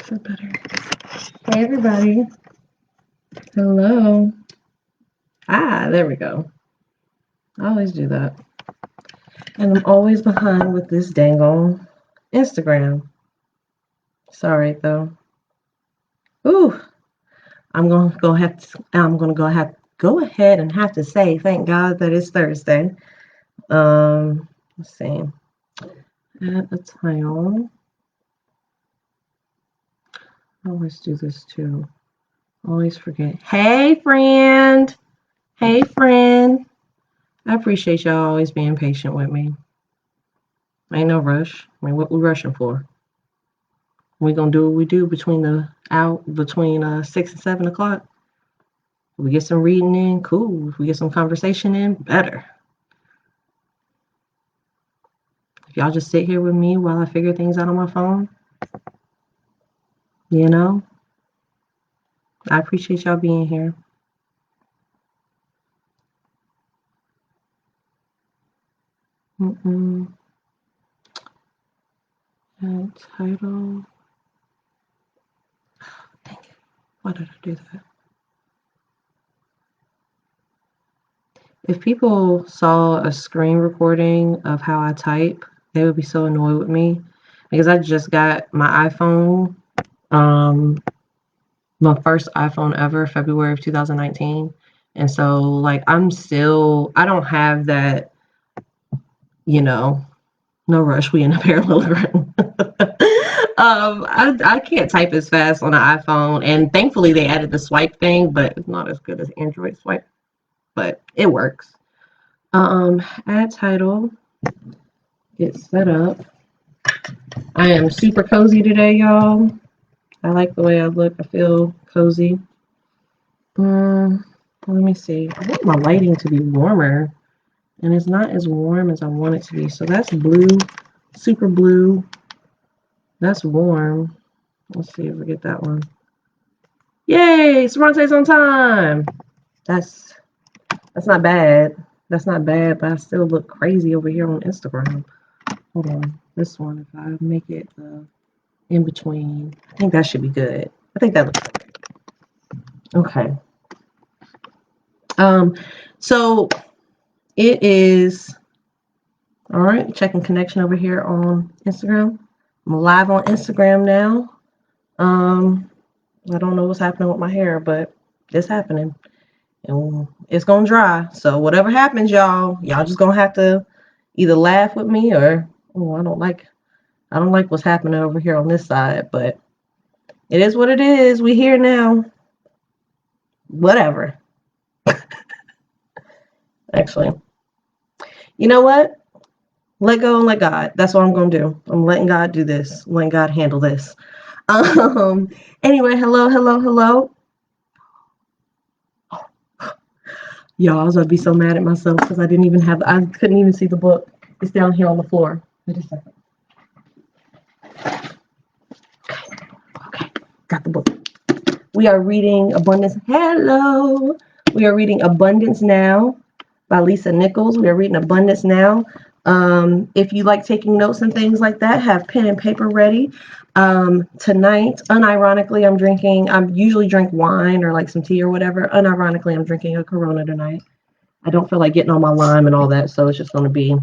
That's better. Hey, everybody. Hello. There we go. I always do that. And I'm always behind with this dang on Instagram. Sorry, though. Ooh. I'm gonna go ahead and have to say thank God that it's Thursday. Let's see. At a time. I always do this too. Always forget. Hey, friend. Hey, friend. I appreciate y'all always being patient with me. Ain't no rush. I mean, what we rushing for? We gonna do what we do between 6 and 7 o'clock. If we get some reading in, cool. If we get some conversation in, better. If y'all just sit here with me while I figure things out on my phone, I appreciate y'all being here. Title. Dang it. Why did I do that? If people saw a screen recording of how I type, they would be so annoyed with me because I just got my iPhone, my first iPhone ever, February of 2019. And so, like, I don't have that, no rush, we in a parallelogram. I can't type as fast on an iPhone, and thankfully they added the swipe thing, but it's not as good as Android swipe, but it works. Add title, get set up. I am super cozy today, y'all. I like the way I look. I feel cozy. Let me see. I want my lighting to be warmer, and it's not as warm as I want it to be. So that's blue, super blue. That's warm. Let's see if we get that one. Yay! Serenity on time. That's not bad. That's not bad, but I still look crazy over here on Instagram. Hold on. This one, if I make it in between, I think that should be good. I think that looks good. Okay. So it is, all right, checking connection over here on Instagram. I'm live on Instagram now. I don't know what's happening with my hair, but it's happening. And it's gonna dry. So whatever happens, y'all just gonna have to either laugh with me or I don't like what's happening over here on this side, but it is what it is. We here now. Whatever. Actually, you know what? Let go and let God. That's what I'm gonna do. I'm letting God do this. I'm letting God handle this. Anyway, hello. Y'all, I was gonna be so mad at myself because I couldn't even see the book. It's down here on the floor. Wait a second. Okay, got the book. We are reading Abundance. Hello. We are reading Abundance Now by Lisa Nichols. We are reading Abundance Now. If you like taking notes and things like that, have pen and paper ready. Tonight, unironically, I usually drink wine or like some tea or whatever. Unironically, I'm drinking a Corona tonight. I don't feel like getting on my lime and all that, so it's just going to be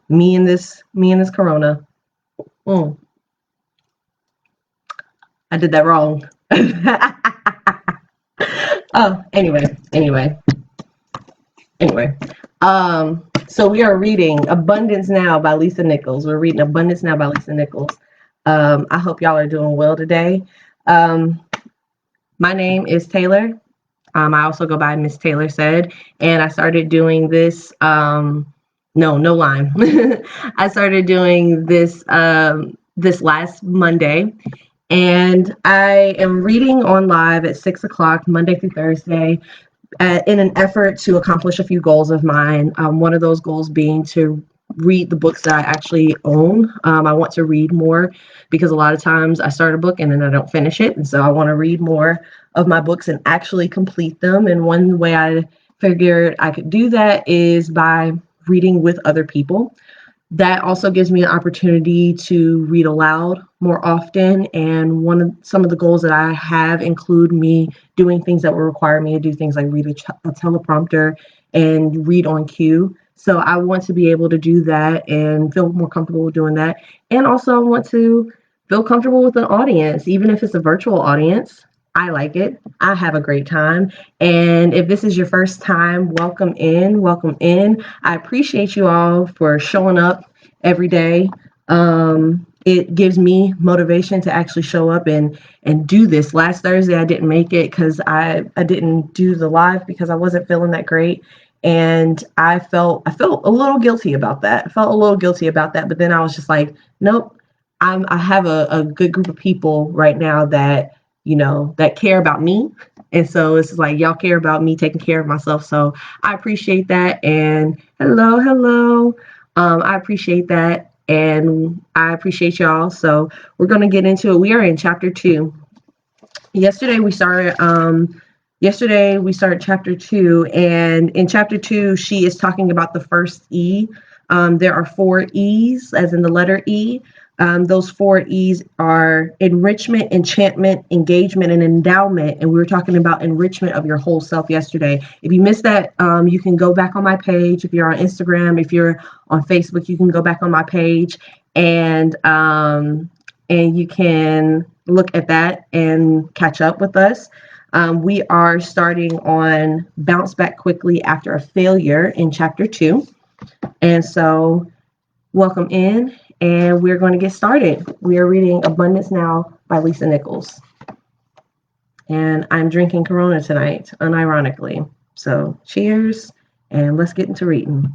me and this Corona. I did that wrong. Oh, anyway. So we are reading Abundance Now by Lisa Nichols. We're reading Abundance Now by Lisa Nichols. I hope y'all are doing well today. My name is Taylor. I also go by MissTaylorSaid, and I started doing this. No line. I started doing this this last Monday, and I am reading on live at 6 o'clock Monday through Thursday. In an effort to accomplish a few goals of mine, one of those goals being to read the books that I actually own. I want to read more because a lot of times I start a book and then I don't finish it. And so I want to read more of my books and actually complete them. And one way I figured I could do that is by reading with other people. That also gives me an opportunity to read aloud more often. And some of the goals that I have include me doing things that will require me to do things like read a teleprompter and read on cue. So I want to be able to do that and feel more comfortable doing that. And also I want to feel comfortable with an audience, even if it's a virtual audience. I like it. I have a great time. And if this is your first time, welcome in, welcome in. I appreciate you all for showing up every day. It gives me motivation to actually show up and do this. Last Thursday, I didn't make it because I didn't do the live because I wasn't feeling that great. And I felt a little guilty about that. But then I was just like, nope, I have a good group of people right now that, that care about me. And so it's like, y'all care about me taking care of myself. So I appreciate that. And hello. I appreciate that. And I appreciate y'all. So we're going to get into it. We are in chapter 2. Yesterday we started chapter 2, and in chapter 2 she is talking about the first E. There are 4 E's, as in the letter E. Those 4 E's are enrichment, enchantment, engagement, and endowment. And we were talking about enrichment of your whole self yesterday. If you missed that, you can go back on my page. If you're on Instagram, if you're on Facebook, you can go back on my page and you can look at that and catch up with us. We are starting on bounce back quickly after a failure in chapter 2. And so welcome in, and we're going to get started. We are reading Abundance Now by Lisa Nichols. And I'm drinking Corona tonight, unironically. So cheers, and let's get into reading.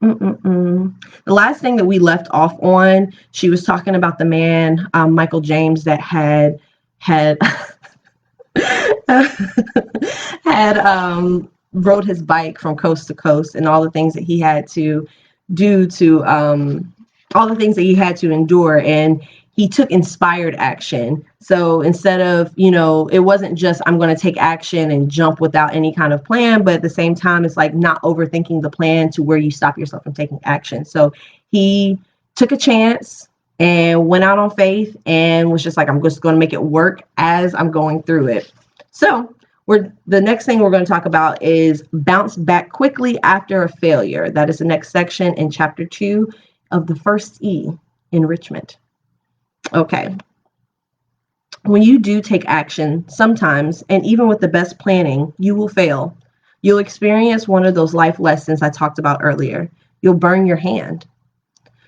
The last thing that we left off on, she was talking about the man, Michael James, that had rode his bike from coast to coast, and all the things that he had to do to all the things that he had to endure, and he took inspired action. So instead of, it wasn't just I'm going to take action and jump without any kind of plan, but at the same time it's like not overthinking the plan to where you stop yourself from taking action. So he took a chance and went out on faith and was just like, I'm just going to make it work as I'm going through it. So the next thing we're going to talk about is bounce back quickly after a failure. That is the next section in chapter 2 of the first E, enrichment. Okay. When you do take action, sometimes, and even with the best planning, you will fail. You'll experience one of those life lessons I talked about earlier. You'll burn your hand.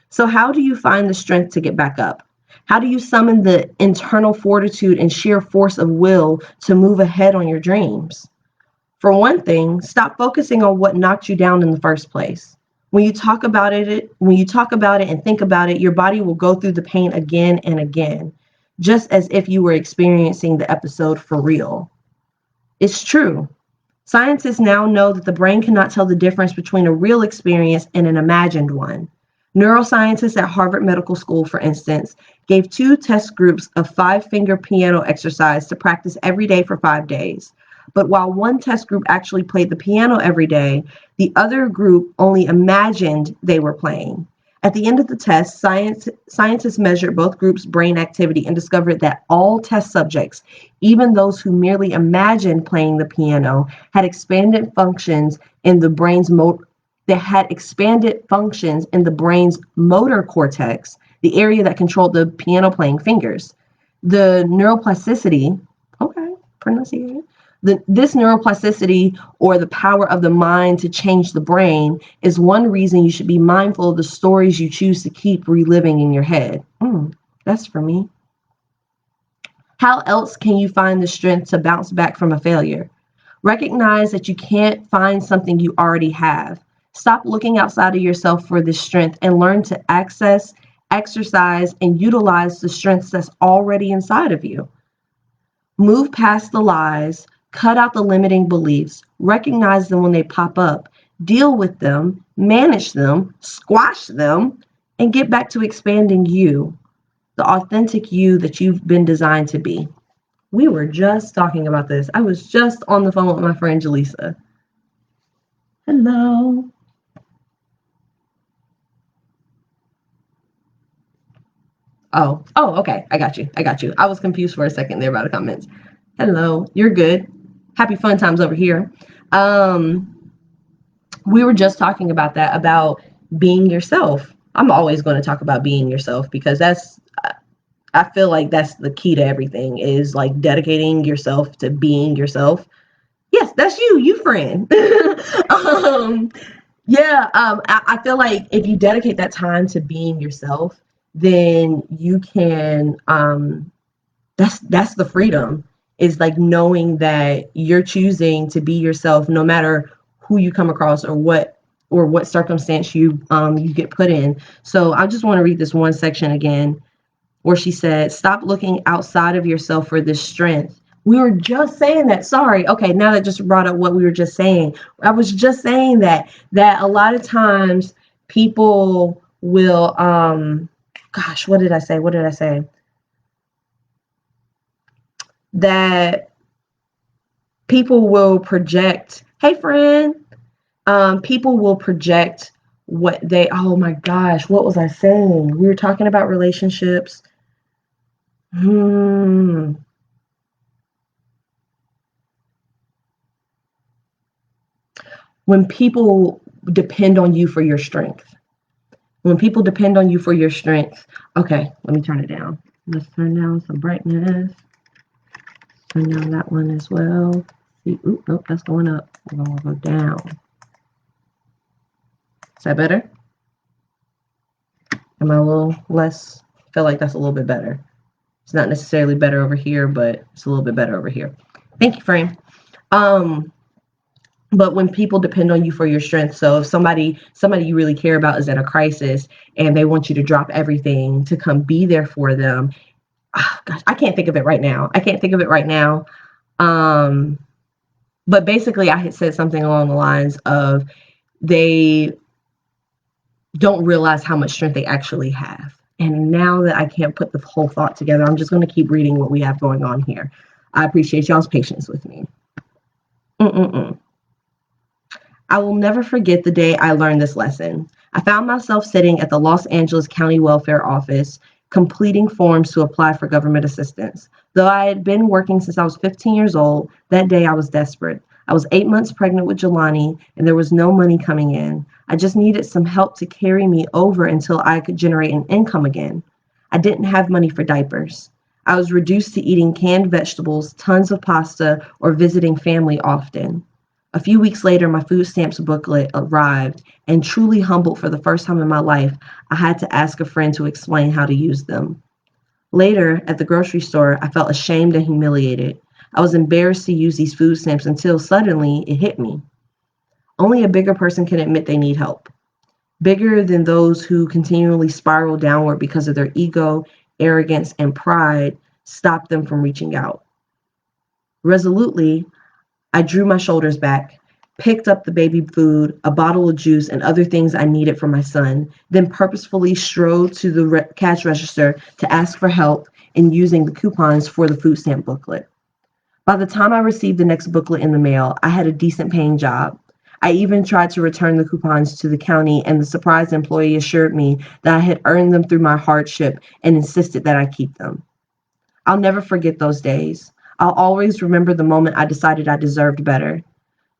So how do you find the strength to get back up? How do you summon the internal fortitude and sheer force of will to move ahead on your dreams? For one thing, stop focusing on what knocked you down in the first place. When you talk about it and think about it, your body will go through the pain again and again, just as if you were experiencing the episode for real. It's true. Scientists now know that the brain cannot tell the difference between a real experience and an imagined one. Neuroscientists at Harvard Medical School, for instance, gave 2 test groups a 5-finger piano exercise to practice every day for 5 days. But while one test group actually played the piano every day, the other group only imagined they were playing. At the end of the test, scientists measured both groups' brain activity and discovered that all test subjects, even those who merely imagined playing the piano, had expanded functions in the brain's motor cortex, the area that controlled the piano playing fingers. The neuroplasticity, this neuroplasticity, or the power of the mind to change the brain, is one reason you should be mindful of the stories you choose to keep reliving in your head. That's for me. How else can you find the strength to bounce back from a failure? Recognize that you can't find something you already have. Stop looking outside of yourself for this strength and learn to access, exercise, and utilize the strengths that's already inside of you. Move past the lies, cut out the limiting beliefs, recognize them when they pop up, deal with them, manage them, squash them, and get back to expanding you, the authentic you that you've been designed to be. We were just talking about this. I was just on the phone with my friend Jaleesa. Hello. Oh, okay. I got you. I was confused for a second there about the comments. Hello, you're good. Happy fun times over here. We were just talking about that, about being yourself. I'm always going to talk about being yourself because I feel like that's the key to everything, is like dedicating yourself to being yourself. Yes, that's you friend. um, I feel like if you dedicate that time to being yourself, then you can, that's the freedom, is like knowing that you're choosing to be yourself no matter who you come across or what circumstance you get put in. So I just want to read this one section again where she said, stop looking outside of yourself for this strength. We were just saying that. Sorry. Okay, now that just brought up what we were just saying. I was just saying that a lot of times people will gosh, what did I say? That people will project, hey friend, people will project what they, oh my gosh, what was I saying? We were talking about relationships. When people depend on you for your strength. When people depend on you for your strength. Okay, let me turn it down. Let's turn down some brightness. Turn down that one as well. See, nope, that's going up. We're going to go down. Is that better? Am I a little less? I feel like that's a little bit better. It's not necessarily better over here, but it's a little bit better over here. Thank you, Frame. But when people depend on you for your strength, so if somebody you really care about is in a crisis and they want you to drop everything to come be there for them, gosh, I can't think of it right now. But basically I had said something along the lines of they don't realize how much strength they actually have. And now that I can't put the whole thought together, I'm just going to keep reading what we have going on here. I appreciate y'all's patience with me. I will never forget the day I learned this lesson. I found myself sitting at the Los Angeles County Welfare Office, completing forms to apply for government assistance. Though I had been working since I was 15 years old, that day I was desperate. I was 8 months pregnant with Jelani, and there was no money coming in. I just needed some help to carry me over until I could generate an income again. I didn't have money for diapers. I was reduced to eating canned vegetables, tons of pasta, or visiting family often. A few weeks later, my food stamps booklet arrived, and truly humbled for the first time in my life, I had to ask a friend to explain how to use them. Later, at the grocery store, I felt ashamed and humiliated. I was embarrassed to use these food stamps until suddenly it hit me. Only a bigger person can admit they need help. Bigger than those who continually spiral downward because of their ego, arrogance, and pride stop them from reaching out. Resolutely, I drew my shoulders back, picked up the baby food, a bottle of juice, and other things I needed for my son, then purposefully strode to the cash register to ask for help in using the coupons for the food stamp booklet. By the time I received the next booklet in the mail, I had a decent paying job. I even tried to return the coupons to the county, and the surprised employee assured me that I had earned them through my hardship and insisted that I keep them. I'll never forget those days. I'll always remember the moment I decided I deserved better.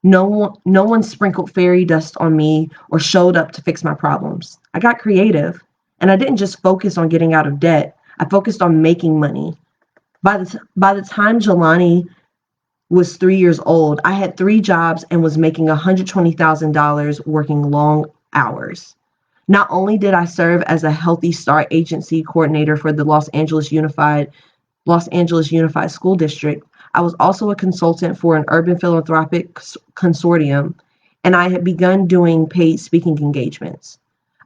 No one sprinkled fairy dust on me or showed up to fix my problems. I got creative, and I didn't just focus on getting out of debt. I focused on making money. By the time Jelani was 3 years old, I had 3 jobs and was making $120,000 working long hours. Not only did I serve as a Healthy Start agency coordinator for the Los Angeles Unified School District, I was also a consultant for an urban philanthropic consortium, and I had begun doing paid speaking engagements.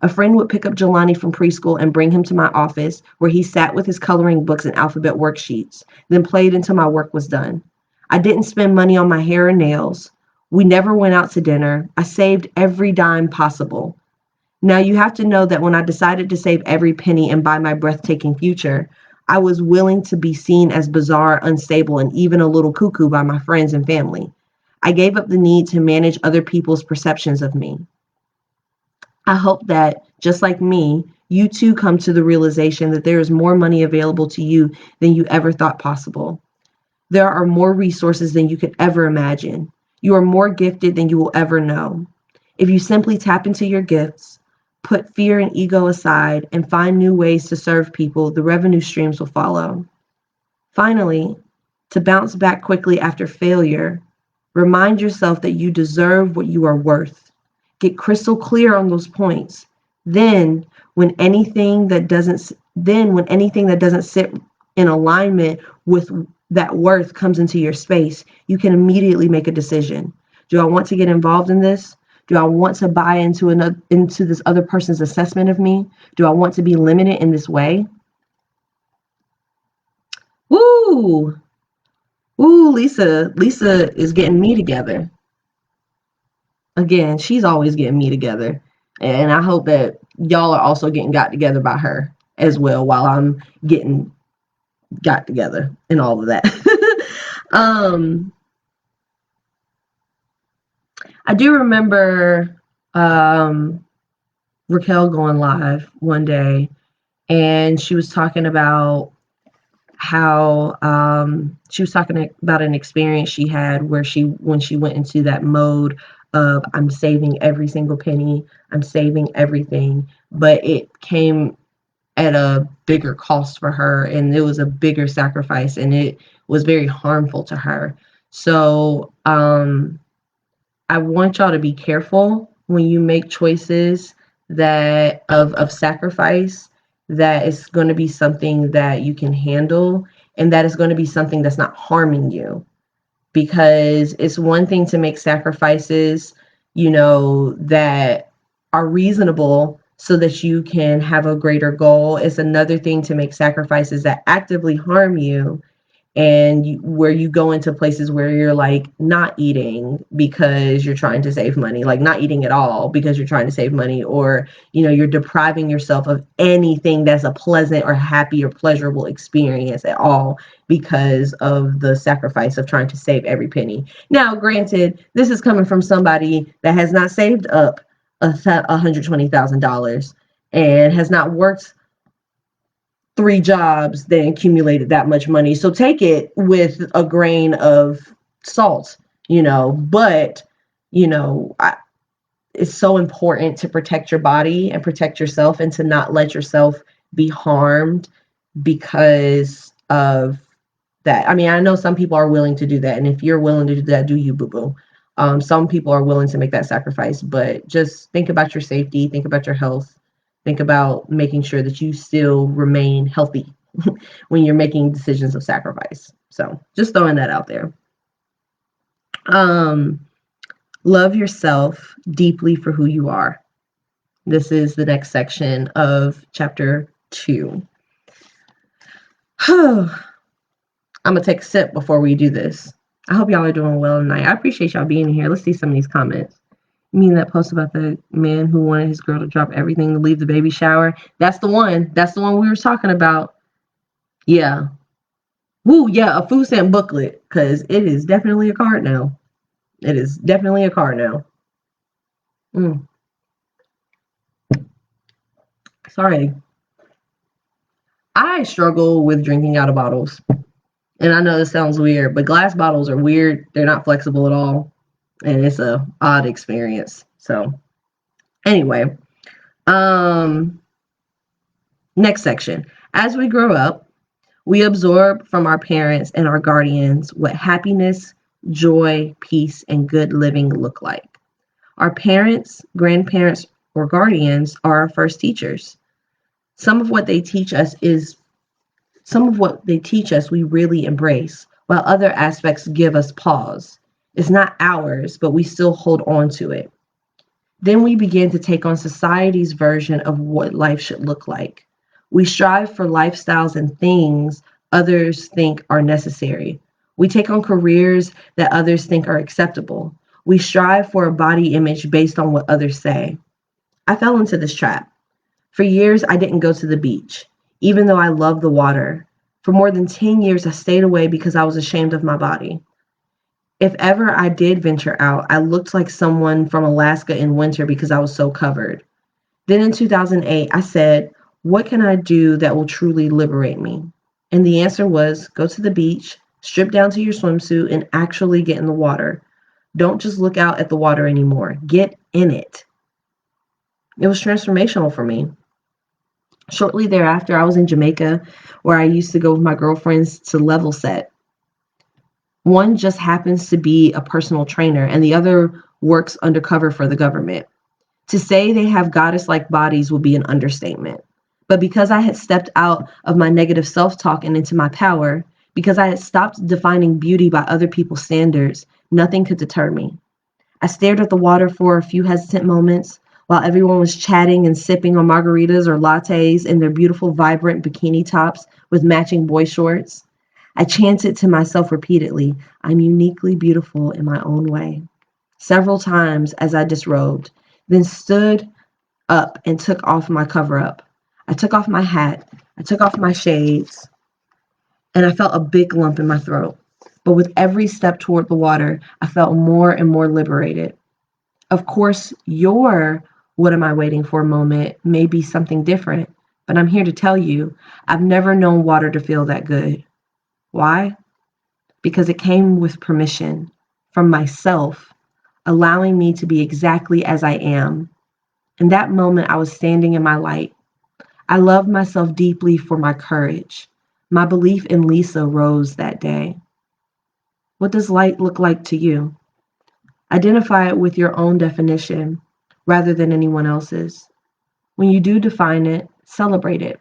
A friend would pick up Jelani from preschool and bring him to my office, where he sat with his coloring books and alphabet worksheets, then played until my work was done. I didn't spend money on my hair and nails. We never went out to dinner. I saved every dime possible. Now, you have to know that when I decided to save every penny and buy my breathtaking future, I was willing to be seen as bizarre, unstable, and even a little cuckoo by my friends and family. I gave up the need to manage other people's perceptions of me. I hope that Just like me, you too come to the realization that there is more money available to you than you ever thought possible. There are more resources than you could ever imagine. You are more gifted than you will ever know. If you simply tap into your gifts, put fear and ego aside, and find new ways to serve people, the revenue streams will follow. Finally, to bounce back quickly after failure, remind yourself that you deserve what you are worth. Get crystal clear on those points. Then, when anything that doesn't sit in alignment with that worth comes into your space, you can immediately make a decision. Do I want to get involved in this? Do I want to buy into this other person's assessment of me? Do I want to be limited in this way? Woo! Ooh, Lisa is getting me together. Again, she's always getting me together. And I hope that y'all are also getting got together by her as well while I'm getting got together and all of that. I do remember Raquel going live one day, and she was talking about how she was talking about an experience she had where when she went into that mode of I'm saving every single penny, I'm saving everything, but it came at a bigger cost for her, and it was a bigger sacrifice, and it was very harmful to her. So I want y'all to be careful when you make choices that of sacrifice, that is going to be something that you can handle, and that is going to be something that's not harming you. Because it's one thing to make sacrifices, that are reasonable so that you can have a greater goal. It's another thing to make sacrifices that actively harm you, and where you go into places where you're like not eating because you're trying to save money, like not eating at all because you're trying to save money, or you're depriving yourself of anything that's a pleasant or happy or pleasurable experience at all because of the sacrifice of trying to save every penny. Now, granted, this is coming from somebody that has not saved up $120,000 and has not worked 3 jobs that accumulated that much money. So take it with a grain of salt, but, it's so important to protect your body and protect yourself, and to not let yourself be harmed because of that. I mean, I know some people are willing to do that. And if you're willing to do that, do you, boo-boo. Some people are willing to make that sacrifice, but just think about your safety, think about your health. Think about making sure that you still remain healthy when you're making decisions of sacrifice. So just throwing that out there. Love yourself deeply for who you are. This is the next section of chapter 2. I'm going to take a sip before we do this. I hope y'all are doing well tonight. I appreciate y'all being here. Let's see some of these comments. You mean that post about the man who wanted his girl to drop everything to leave the baby shower? That's the one. That's the one we were talking about. Yeah. Woo, yeah, a food stamp booklet, because it is definitely a card now. It is definitely a card now. Sorry. I struggle with drinking out of bottles. And I know this sounds weird, but glass bottles are weird. They're not flexible at all. And it's a odd experience. So anyway, next section. As we grow up, we absorb from our parents and our guardians what happiness, joy, peace, and good living look like. Our parents, grandparents, or guardians are our first teachers. Some of what they teach us we really embrace, while other aspects give us pause. It's not ours, but we still hold on to it. Then we begin to take on society's version of what life should look like. We strive for lifestyles and things others think are necessary. We take on careers that others think are acceptable. We strive for a body image based on what others say. I fell into this trap. For years, I didn't go to the beach, even though I love the water. For more than 10 years, I stayed away because I was ashamed of my body. If ever I did venture out, I looked like someone from Alaska in winter because I was so covered. Then in 2008, I said, what can I do that will truly liberate me? And the answer was go to the beach, strip down to your swimsuit, and actually get in the water. Don't just look out at the water anymore. Get in it. It was transformational for me. Shortly thereafter, I was in Jamaica, where I used to go with my girlfriends to level set. One just happens to be a personal trainer, and the other works undercover for the government. To say they have goddess-like bodies would be an understatement. But because I had stepped out of my negative self-talk and into my power, because I had stopped defining beauty by other people's standards, nothing could deter me. I stared at the water for a few hesitant moments while everyone was chatting and sipping on margaritas or lattes in their beautiful, vibrant bikini tops with matching boy shorts. I chanted to myself repeatedly, I'm uniquely beautiful in my own way, several times as I disrobed, then stood up and took off my cover-up. I took off my hat, I took off my shades, and I felt a big lump in my throat. But with every step toward the water, I felt more and more liberated. Of course, your what am I waiting for moment may be something different, but I'm here to tell you, I've never known water to feel that good. Why? Because it came with permission from myself, allowing me to be exactly as I am. In that moment, I was standing in my light. I loved myself deeply for my courage. My belief in Lisa rose that day. What does light look like to you? Identify it with your own definition rather than anyone else's. When you do define it, celebrate it.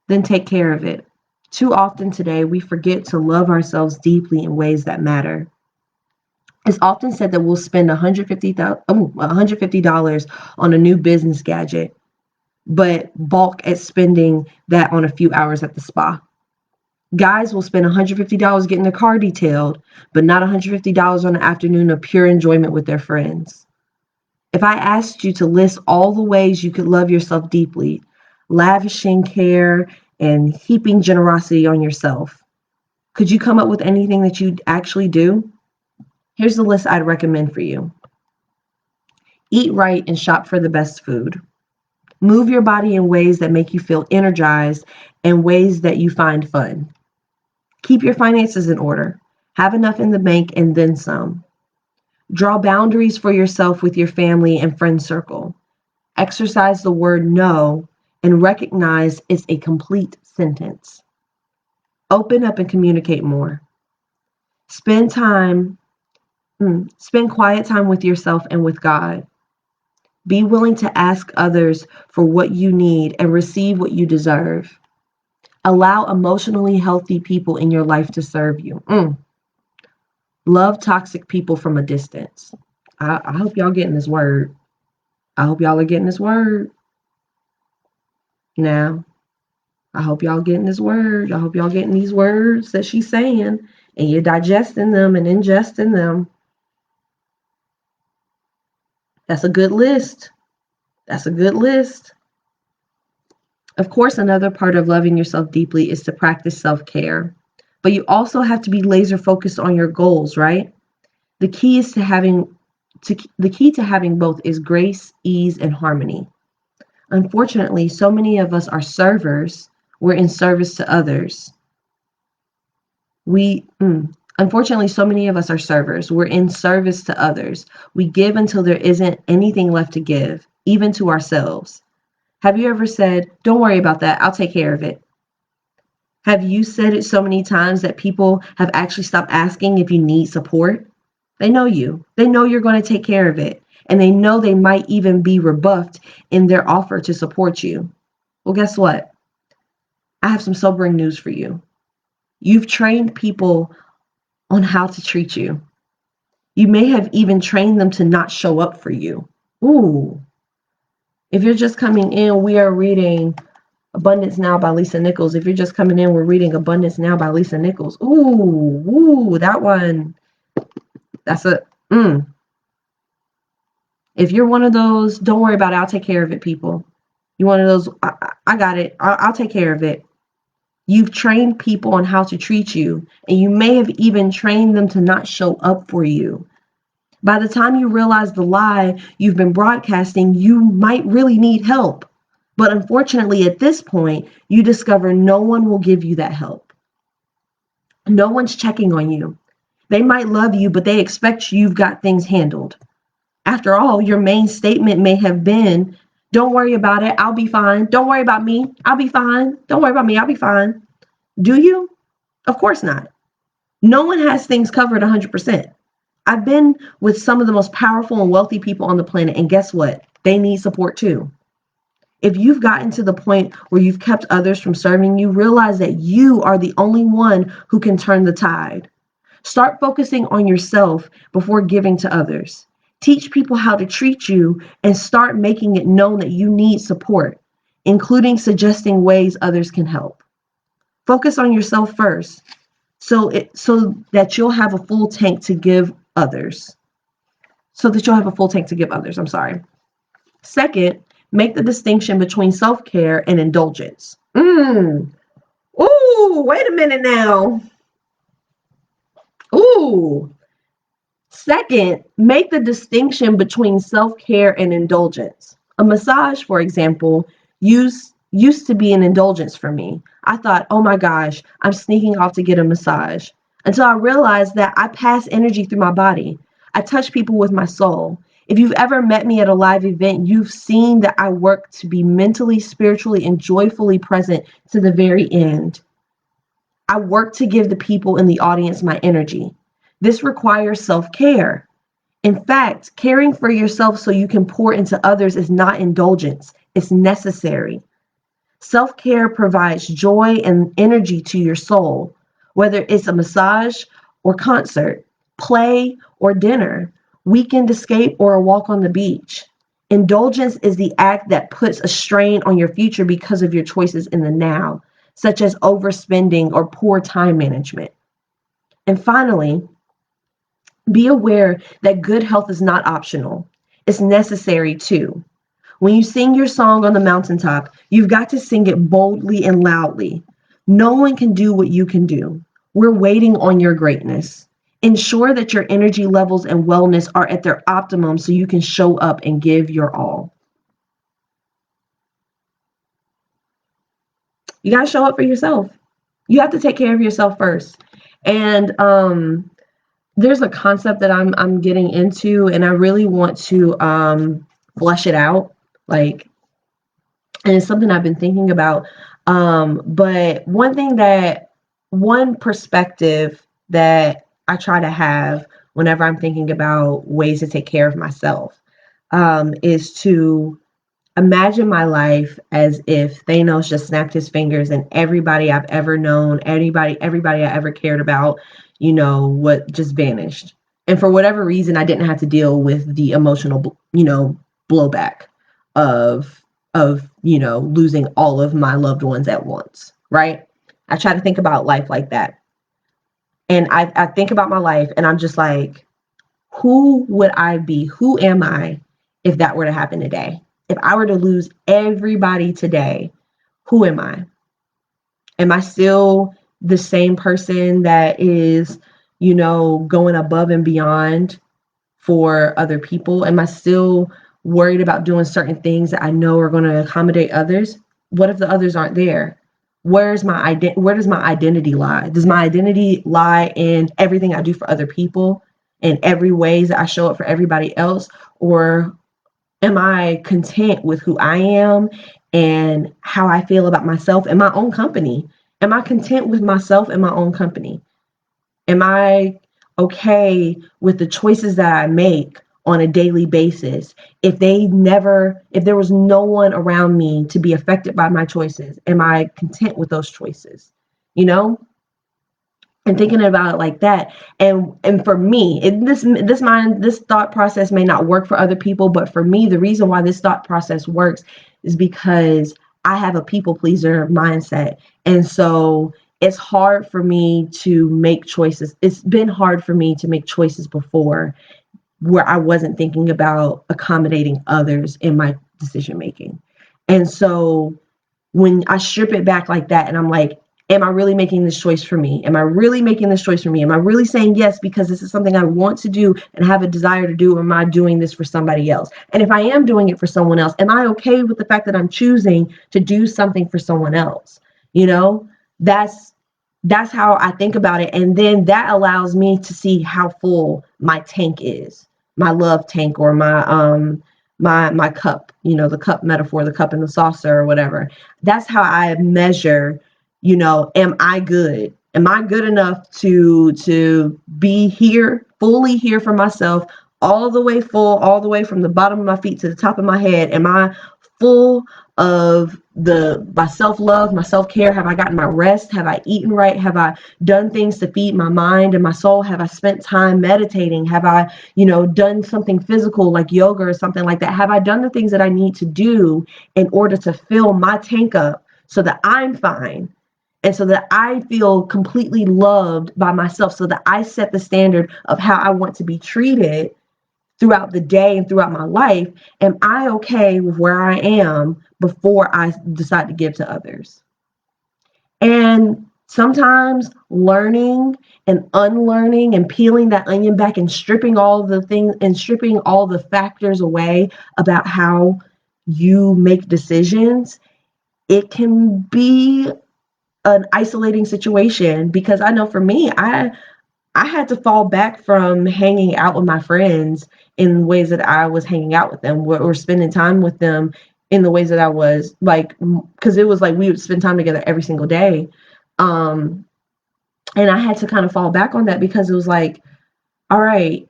Then take care of it. Too often today, we forget to love ourselves deeply in ways that matter. It's often said that we'll spend $150 on a new business gadget, but balk at spending that on a few hours at the spa. Guys will spend $150 getting their car detailed, but not $150 on an afternoon of pure enjoyment with their friends. If I asked you to list all the ways you could love yourself deeply, lavishing care and heaping generosity on yourself, could you come up with anything that you'd actually do? Here's the list I'd recommend for you. Eat right and shop for the best food. Move your body in ways that make you feel energized and ways that you find fun. Keep your finances in order. Have enough in the bank and then some. Draw boundaries for yourself with your family and friend circle. Exercise the word no and recognize it's a complete sentence. Open up and communicate more. Spend quiet time with yourself and with God. Be willing to ask others for what you need and receive what you deserve. Allow emotionally healthy people in your life to serve you. Love toxic people from a distance. I hope y'all getting this word. I hope y'all are getting this word. Now, I hope y'all getting this word. I hope y'all getting these words that she's saying and you're digesting them and ingesting them. That's a good list. That's a good list. Of course, another part of loving yourself deeply is to practice self-care. But you also have to be laser focused on your goals, right? The key to having both is grace, ease, and harmony. Unfortunately, so many of us are servers. We're in service to others. Unfortunately, so many of us are servers. We're in service to others. We give until there isn't anything left to give, even to ourselves. Have you ever said, don't worry about that, I'll take care of it? Have you said it so many times that people have actually stopped asking if you need support? They know you. They know you're going to take care of it. And they know they might even be rebuffed in their offer to support you. Well, guess what? I have some sobering news for you. You've trained people on how to treat you. You may have even trained them to not show up for you. Ooh. If you're just coming in, we are reading Abundance Now by Lisa Nichols. If you're just coming in, we're reading Abundance Now by Lisa Nichols. Ooh, that one. That's a, If you're one of those, don't worry about it. I'll take care of it, people. You're one of those, I got it. I'll take care of it. You've trained people on how to treat you, and you may have even trained them to not show up for you. By the time you realize the lie you've been broadcasting, you might really need help. But unfortunately, at this point, you discover no one will give you that help. No one's checking on you. They might love you, but they expect you've got things handled. After all, your main statement may have been, don't worry about it, I'll be fine. Don't worry about me, I'll be fine. Don't worry about me, I'll be fine. Do you? Of course not. No one has things covered 100%. I've been with some of the most powerful and wealthy people on the planet, and guess what? They need support too. If you've gotten to the point where you've kept others from serving you, realize that you are the only one who can turn the tide. Start focusing on yourself before giving to others. Teach people how to treat you and start making it known that you need support, including suggesting ways others can help. Focus on yourself first so that you'll have a full tank to give others. I'm sorry. Second, make the distinction between self-care and indulgence. Ooh, wait a minute now. Ooh. Second, make the distinction between self-care and indulgence. A massage, for example, used to be an indulgence for me. I thought, oh my gosh, I'm sneaking off to get a massage. Until I realized that I pass energy through my body. I touch people with my soul. If you've ever met me at a live event, you've seen that I work to be mentally, spiritually, and joyfully present to the very end. I work to give the people in the audience my energy. This requires self-care. In fact, caring for yourself so you can pour into others is not indulgence, it's necessary. Self-care provides joy and energy to your soul, whether it's a massage or concert, play or dinner, weekend escape or a walk on the beach. Indulgence is the act that puts a strain on your future because of your choices in the now, such as overspending or poor time management. And finally, be aware that good health is not optional. It's necessary too. When you sing your song on the mountaintop, you've got to sing it boldly and loudly. No one can do what you can do. We're waiting on your greatness. Ensure that your energy levels and wellness are at their optimum so you can show up and give your all. You got to show up for yourself. You have to take care of yourself first. And there's a concept that I'm getting into, and I really want to flesh it out. And it's something I've been thinking about. But one perspective that I try to have whenever I'm thinking about ways to take care of myself is to imagine my life as if Thanos just snapped his fingers and everybody I've ever known, everybody I ever cared about, what just vanished. And for whatever reason, I didn't have to deal with the emotional, blowback of losing all of my loved ones at once, right? I try to think about life like that. And I think about my life and I'm just like, who would I be? Who am I if that were to happen today? If I were to lose everybody today, who am I? Am I still the same person that is, going above and beyond for other people? Am I still worried about doing certain things that I know are going to accommodate others? What if the others aren't there? Where does my identity lie? Does my identity lie in everything I do for other people and every ways that I show up for everybody else? Or am I content with who I am and how I feel about myself and my own company? Am I content with myself and my own company? Am I okay with the choices that I make on a daily basis? If there was no one around me to be affected by my choices, am I content with those choices? And thinking about it like that. And for me, this thought process may not work for other people, but for me, the reason why this thought process works is because I have a people pleaser mindset. And so it's hard for me to make choices. It's been hard for me to make choices before where I wasn't thinking about accommodating others in my decision making. And so when I strip it back like that and I'm like, Am I really making this choice for me? Am I really making this choice for me? Am I really saying yes because this is something I want to do and have a desire to do, or am I doing this for somebody else? And if I am doing it for someone else, am I okay with the fact that I'm choosing to do something for someone else? You know, that's how I think about it. And then that allows me to see how full my tank is, my love tank, or my cup, the cup metaphor, the cup in the saucer or whatever. That's how I measure, am I good? Am I good enough to be here, fully here for myself, all the way full, all the way from the bottom of my feet to the top of my head? Am I full of my self-love, my self-care? Have I gotten my rest? Have I eaten right? Have I done things to feed my mind and my soul? Have I spent time meditating? Have I, done something physical like yoga or something like that? Have I done the things that I need to do in order to fill my tank up so that I'm fine? And so that I feel completely loved by myself, so that I set the standard of how I want to be treated throughout the day and throughout my life. Am I okay with where I am before I decide to give to others? And sometimes learning and unlearning and peeling that onion back and stripping all the things and stripping all the factors away about how you make decisions, it can be an isolating situation, because I know for me, I had to fall back from hanging out with my friends in ways that I was hanging out with them, or spending time with them in the ways that I was, like, because it was like we would spend time together every single day. And I had to kind of fall back on that, because it was like, all right,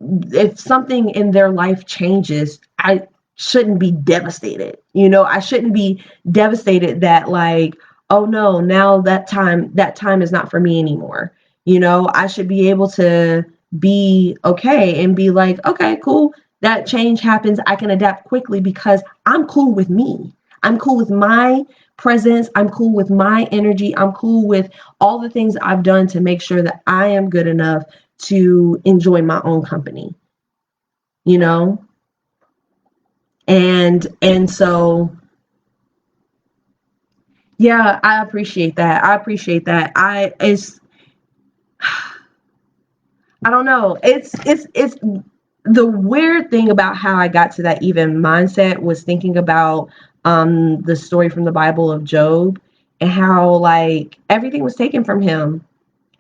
if something in their life changes, I shouldn't be devastated. I shouldn't be devastated that, like, oh no, now that time is not for me anymore. I should be able to be okay and be like, okay, cool. That change happens. I can adapt quickly because I'm cool with me. I'm cool with my presence. I'm cool with my energy. I'm cool with all the things I've done to make sure that I am good enough to enjoy my own company, you know? And so, yeah, I appreciate that. I don't know. It's the weird thing about how I got to that even mindset was thinking about the story from the Bible of Job, and how, like, everything was taken from him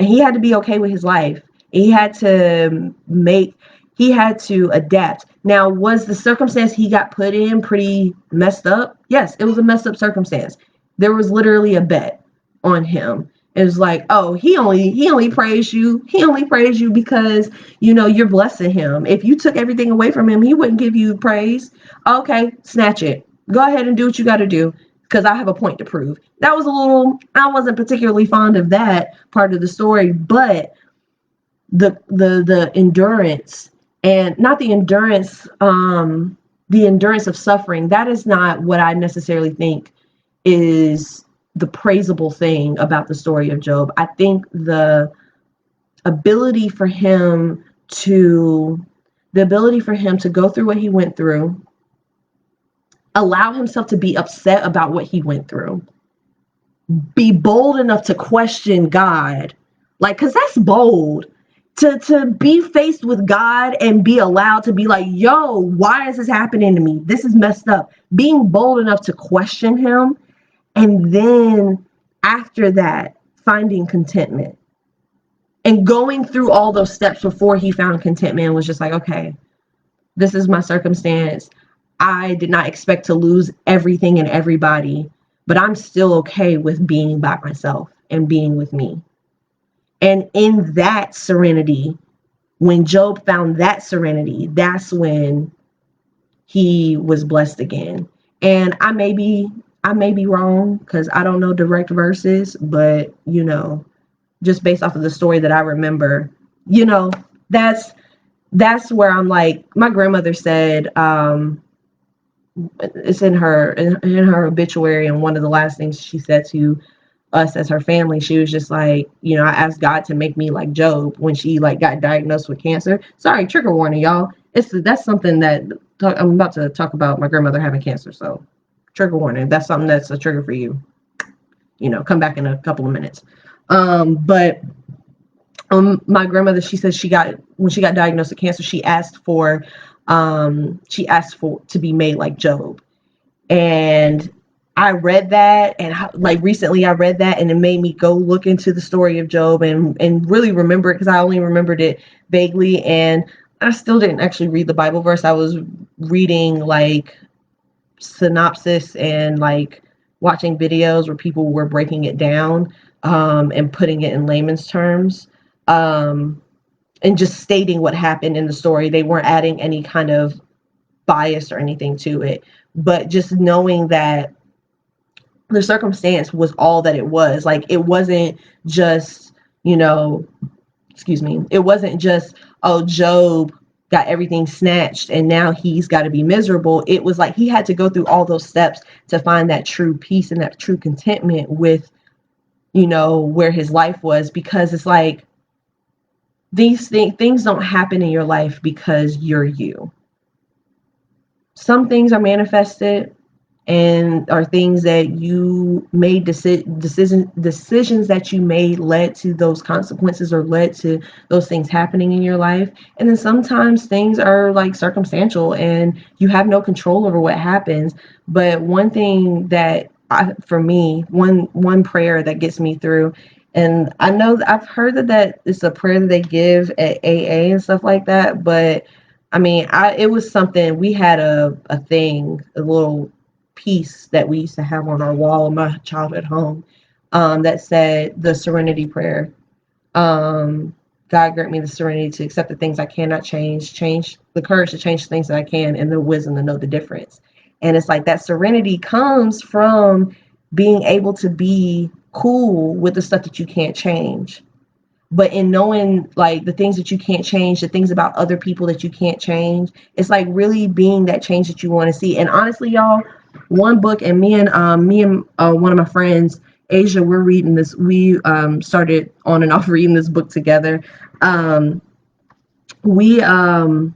and he had to be okay with his life. He had to adapt. Now, was the circumstance he got put in pretty messed up? Yes, it was a messed up circumstance. There was literally a bet on him. It was like, oh, he only praised you. He only praised you because, you're blessing him. If you took everything away from him, he wouldn't give you praise. Okay, snatch it. Go ahead and do what you got to do, because I have a point to prove. I wasn't particularly fond of that part of the story, but the endurance, and not the endurance, the endurance of suffering, that is not what I necessarily think is the praisable thing about the story of Job. I think the ability for him to go through what he went through, allow himself to be upset about what he went through, be bold enough to question God, like, because that's bold. To be faced with God and be allowed to be like, yo, why is this happening to me? This is messed up. Being bold enough to question him, and then after that, finding contentment. And going through all those steps before he found contentment was just like, okay, this is my circumstance. I did not expect to lose everything and everybody, but I'm still okay with being by myself and being with me. And in that serenity, when Job found that serenity, that's when he was blessed again. And I may be wrong, because I don't know direct verses, but just based off of the story that I remember, that's where I'm like, my grandmother said, it's in her obituary, and one of the last things she said to us as her family, she was just like, I asked God to make me like Job when she, like, got diagnosed with cancer. Sorry, trigger warning, y'all. That's something that I'm about to talk about, my grandmother having cancer. So trigger warning, that's something that's a trigger for you. come back in a couple of minutes. But my grandmother, she says when she got diagnosed with cancer, she asked for to be made like Job. And I read that, and like recently I read that, and it made me go look into the story of Job and really remember it, because I only remembered it vaguely, and I still didn't actually read the Bible verse. I was reading like synopsis and like watching videos where people were breaking it down, and putting it in layman's terms, and just stating what happened in the story. They weren't adding any kind of bias or anything to it, but just knowing that the circumstance was all that it was. Like, it wasn't just, it wasn't just, oh, Job got everything snatched and now he's got to be miserable. It was like he had to go through all those steps to find that true peace and that true contentment with, where his life was, because it's like these things don't happen in your life because you're you. Some things are manifested and are things that you made, decisions that you made led to those consequences or led to those things happening in your life. And then sometimes things are like circumstantial and you have no control over what happens. But one thing that for me, one prayer that gets me through, and I know I've heard that it's a prayer that they give at AA and stuff like that, but I mean, it was something, we had a little piece that we used to have on our wall in my childhood home, that said the Serenity Prayer. God grant me the serenity to accept the things I cannot change the courage to change the things that I can, and the wisdom to know the difference. And it's like that serenity comes from being able to be cool with the stuff that you can't change. But in knowing like the things that you can't change, the things about other people that you can't change, it's like really being that change that you want to see. And honestly, y'all, one book, and me and one of my friends, Asia, we're reading this. We started on and off reading this book together. We were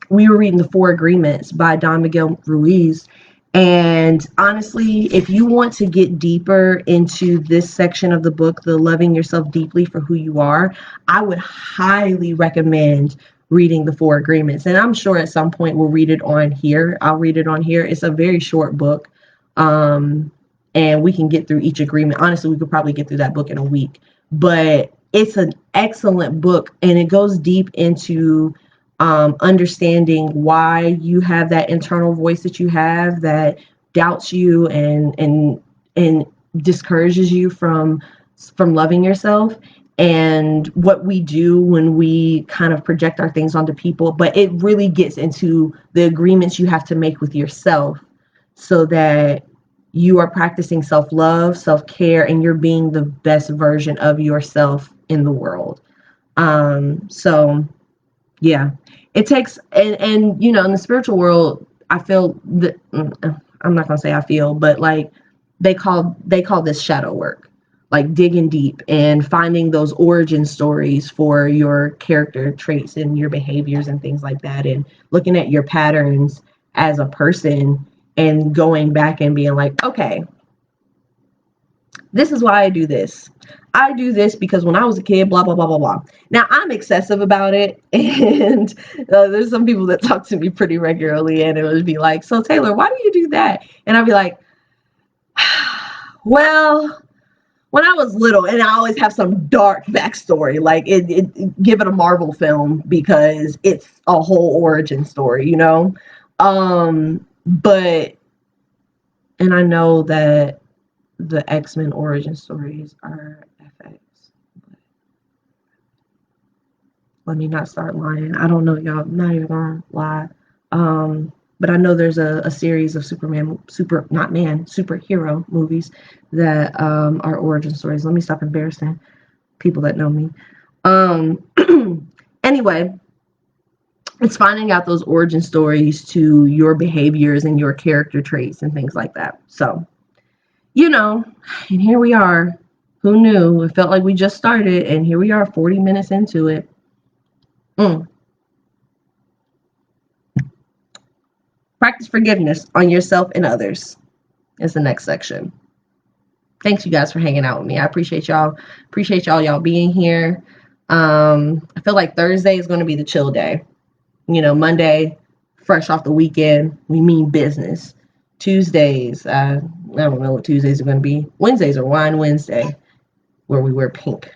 reading The Four Agreements by Don Miguel Ruiz. And honestly, if you want to get deeper into this section of the book, the loving yourself deeply for who you are, I would highly recommend reading The Four Agreements. And I'm sure at some point we'll read it on here. I'll read it on here. It's a very short book. And we can get through each agreement. Honestly, we could probably get through that book in a week. But it's an excellent book, and it goes deep into understanding why you have that internal voice that you have that doubts you and discourages you from loving yourself, and what we do when we kind of project our things onto people. But it really gets into the agreements you have to make with yourself so that you are practicing self-love, self-care, and you're being the best version of yourself in the world. So yeah, it takes, and in the spiritual world, I feel that, I'm not gonna say I feel, but like they call this shadow work, like digging deep and finding those origin stories for your character traits and your behaviors and things like that, and looking at your patterns as a person and going back and being like, okay, this is why I do this. I do this because when I was a kid, blah, blah, blah, blah, blah. Now, I'm excessive about it. And there's some people that talk to me pretty regularly, and it would be like, so Taylor, why do you do that? And I'd be like, well, when I was little, and I always have some dark backstory, like give it a Marvel film because it's a whole origin story, But, and I know that the X-Men origin stories are FX. Let me not start lying. I don't know, y'all. I'm not even gonna lie. But I know there's a series of superhero movies that are origin stories. Let me stop embarrassing people that know me. Anyway, it's finding out those origin stories to your behaviors and your character traits and things like that. So, and here we are. Who knew? It felt like we just started, and here we are 40 minutes into it. Practice forgiveness on yourself and others is the next section. Thanks, you guys, for hanging out with me. I appreciate y'all. Appreciate y'all being here. I feel like Thursday is going to be the chill day. Monday, fresh off the weekend, we mean business. Tuesdays, I don't know what Tuesdays are going to be. Wednesdays are Wine Wednesday, where we wear pink.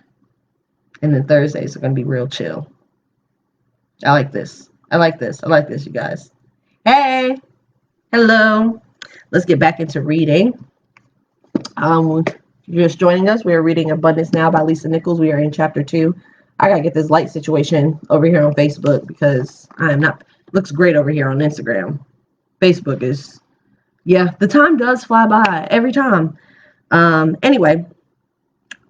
And then Thursdays are going to be real chill. I like this. I like this, you guys. Hey, hello. Let's get back into reading. You're just joining us. We are reading Abundance Now by Lisa Nichols. We are in chapter 2. I gotta get this light situation over here on Facebook because looks great over here on Instagram. Facebook is, the time does fly by every time. Anyway,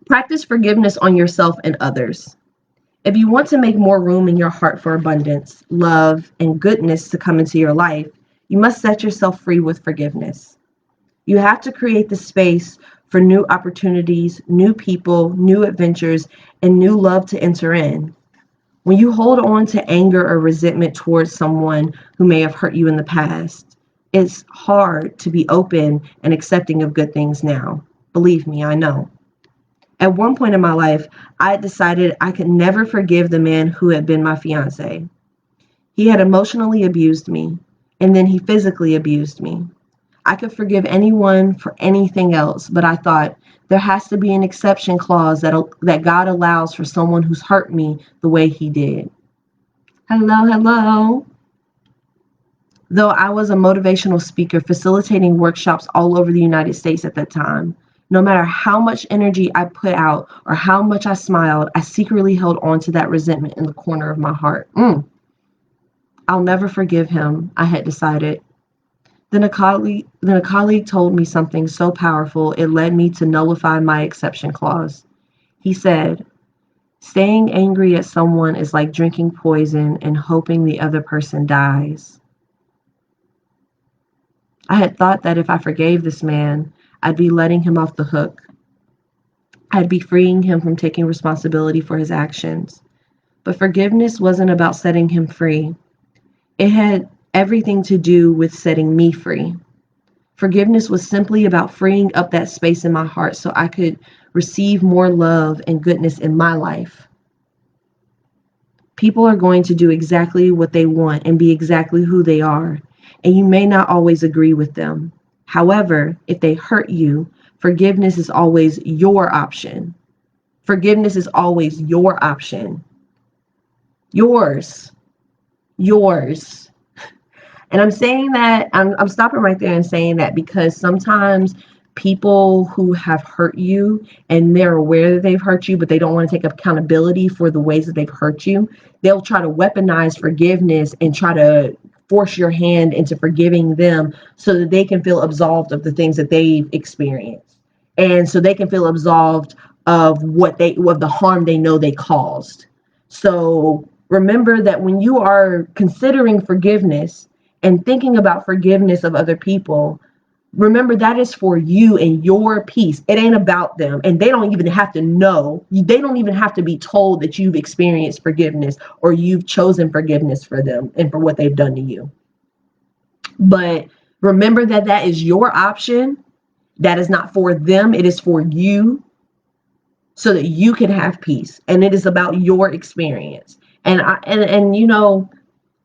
practice forgiveness on yourself and others. If you want to make more room in your heart for abundance, love, and goodness to come into your life, you must set yourself free with forgiveness. You have to create the space for new opportunities, new people, new adventures, and new love to enter in. When you hold on to anger or resentment towards someone who may have hurt you in the past, it's hard to be open and accepting of good things now. Believe me, I know. At one point in my life, I decided I could never forgive the man who had been my fiance. He had emotionally abused me, and then he physically abused me. I could forgive anyone for anything else, but I thought there has to be an exception clause that God allows for someone who's hurt me the way he did. Hello. Though I was a motivational speaker facilitating workshops all over the United States at that time, no matter how much energy I put out or how much I smiled, I secretly held on to that resentment in the corner of my heart. I'll never forgive him, I had decided. Then a colleague told me something so powerful it led me to nullify my exception clause. He said, staying angry at someone is like drinking poison and hoping the other person dies. I had thought that if I forgave this man, I'd be letting him off the hook. I'd be freeing him from taking responsibility for his actions. But forgiveness wasn't about setting him free. It had everything to do with setting me free. Forgiveness was simply about freeing up that space in my heart so I could receive more love and goodness in my life. People are going to do exactly what they want and be exactly who they are, and you may not always agree with them. However, if they hurt you, forgiveness is always your option. Forgiveness is always your option. Yours. And I'm saying that, I'm stopping right there and saying that because sometimes people who have hurt you and they're aware that they've hurt you, but they don't want to take accountability for the ways that they've hurt you, they'll try to weaponize forgiveness and try to force your hand into forgiving them so that they can feel absolved of the things that they've experienced. And so they can feel absolved of the harm they know they caused. So remember that when you are considering forgiveness and thinking about forgiveness of other people, remember that is for you and your peace. It ain't about them. And they don't even have to know. They don't even have to be told that you've experienced forgiveness or you've chosen forgiveness for them and for what they've done to you. But remember that is your option. That is not for them. It is for you so that you can have peace. And it is about your experience. And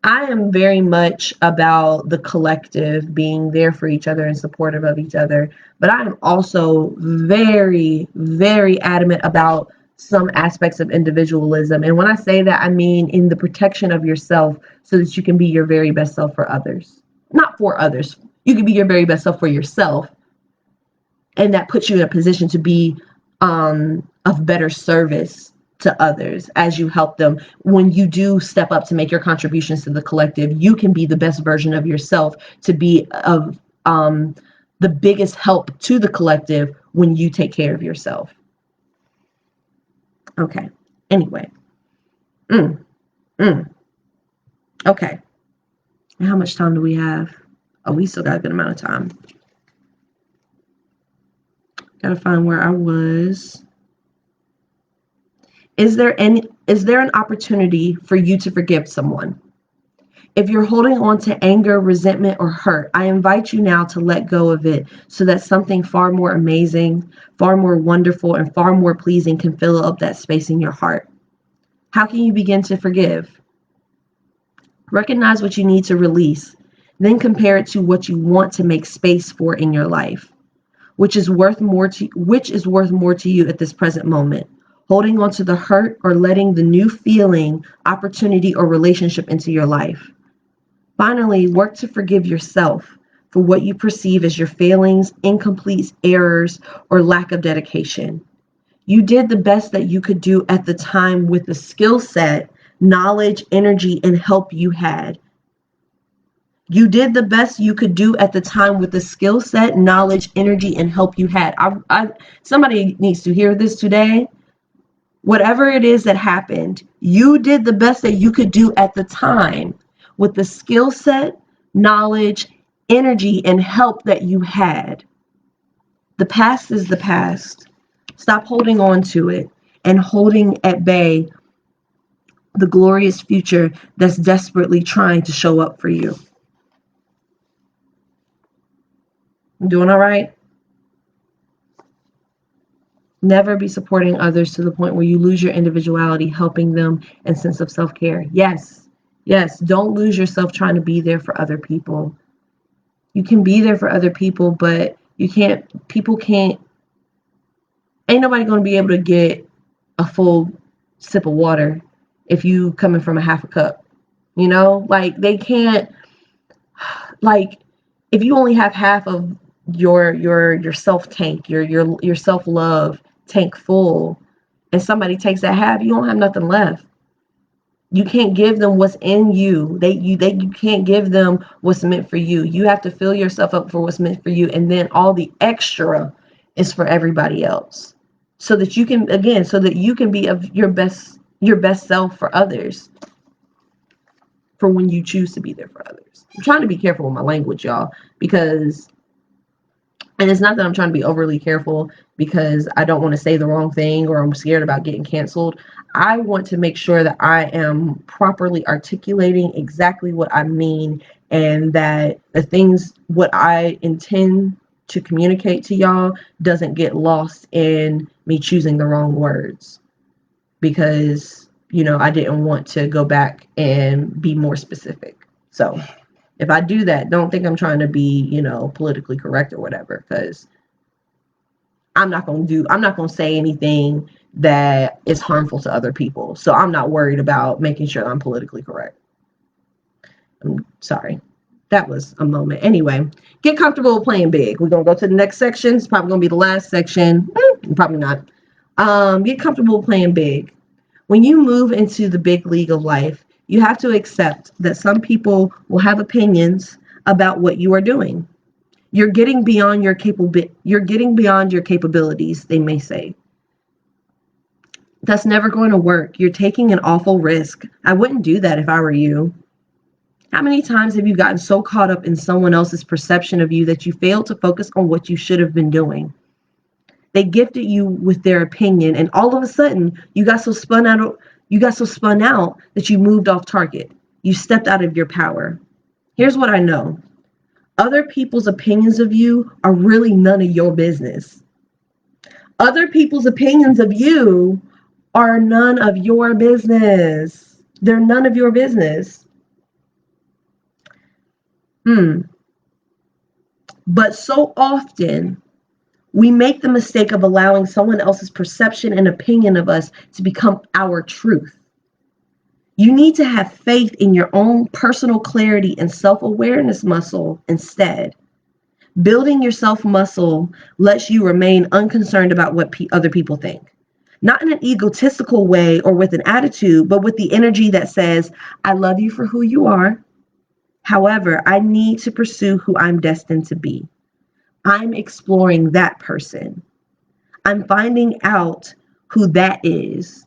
I am very much about the collective being there for each other and supportive of each other. But I am also very, very adamant about some aspects of individualism. And when I say that, I mean in the protection of yourself so that you can be your very best self for others. Not for others. You can be your very best self for yourself. And that puts you in a position to be of better service to others as you help them. When you do step up to make your contributions to the collective, you can be the best version of yourself to be of the biggest help to the collective when you take care of yourself. Okay. Anyway. Okay. And how much time do we have? Oh, we still got a good amount of time. Gotta find where I was. Is there an opportunity for you to forgive someone? If you're holding on to anger, resentment, or hurt, I invite you now to let go of it so that something far more amazing, far more wonderful, and far more pleasing can fill up that space in your heart. How can you begin to forgive? Recognize what you need to release, then compare it to what you want to make space for in your life, which is worth more to you at this present moment. Holding on to the hurt or letting the new feeling, opportunity, or relationship into your life. Finally, work to forgive yourself for what you perceive as your failings, incompletes, errors, or lack of dedication. You did the best that you could do at the time with the skill set, knowledge, energy, and help you had. You did the best you could do at the time with the skill set, knowledge, energy, and help you had. Somebody needs to hear this today. Whatever it is that happened, you did the best that you could do at the time with the skill set, knowledge, energy, and help that you had. The past is the past. Stop holding on to it and holding at bay the glorious future that's desperately trying to show up for you. You doing all right? Never be supporting others to the point where you lose your individuality, helping them, and sense of self-care. Yes, don't lose yourself trying to be there for other people. You can be there for other people, but ain't nobody going to be able to get a full sip of water if you coming from a half a cup. Like they can't, like if you only have half of your self tank, your self-love tank full, and somebody takes that half, you don't have nothing left. You can't give them what's in you. You can't give them what's meant for you. You have to fill yourself up for what's meant for you, and then all the extra is for everybody else. So that you can be of your best self for others. For when you choose to be there for others. I'm trying to be careful with my language, y'all, and it's not that I'm trying to be overly careful because I don't want to say the wrong thing or I'm scared about getting canceled. I want to make sure that I am properly articulating exactly what I mean, and that what I intend to communicate to y'all doesn't get lost in me choosing the wrong words, because I didn't want to go back and be more specific. So if I do that, don't think I'm trying to be, politically correct or whatever, because I'm not going to say anything that is harmful to other people. So I'm not worried about making sure I'm politically correct. I'm sorry. That was a moment. Anyway, get comfortable playing big. We're going to go to the next section. It's probably going to be the last section. Probably not. Get comfortable playing big. When you move into the big league of life, you have to accept that some people will have opinions about what you are doing. You're getting beyond your capabilities, they may say. That's never going to work. You're taking an awful risk. I wouldn't do that if I were you. How many times have you gotten so caught up in someone else's perception of you that you failed to focus on what you should have been doing? They gifted you with their opinion, and all of a sudden you got so spun out that you moved off target. You stepped out of your power. Here's what I know. Other people's opinions of you are really none of your business. Other people's opinions of you are none of your business. They're none of your business. But so often, we make the mistake of allowing someone else's perception and opinion of us to become our truth. You need to have faith in your own personal clarity and self-awareness muscle instead. Building your self-muscle lets you remain unconcerned about what other people think. Not in an egotistical way or with an attitude, but with the energy that says, I love you for who you are. However, I need to pursue who I'm destined to be. I'm exploring that person. I'm finding out who that is.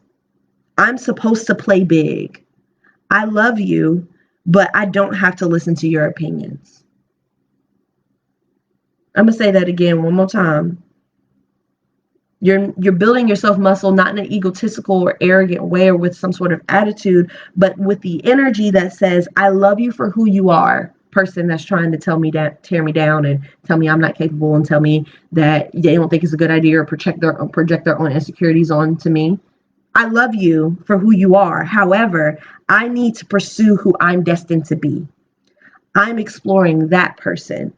I'm supposed to play big. I love you, but I don't have to listen to your opinions. I'm going to say that again one more time. You're building your self muscle, not in an egotistical or arrogant way or with some sort of attitude, but with the energy that says, I love you for who you are. Person that's trying to tell me that, tear me down and tell me I'm not capable and tell me that they don't think it's a good idea or project their own insecurities onto me. I love you for who you are. However, I need to pursue who I'm destined to be. I'm exploring that person.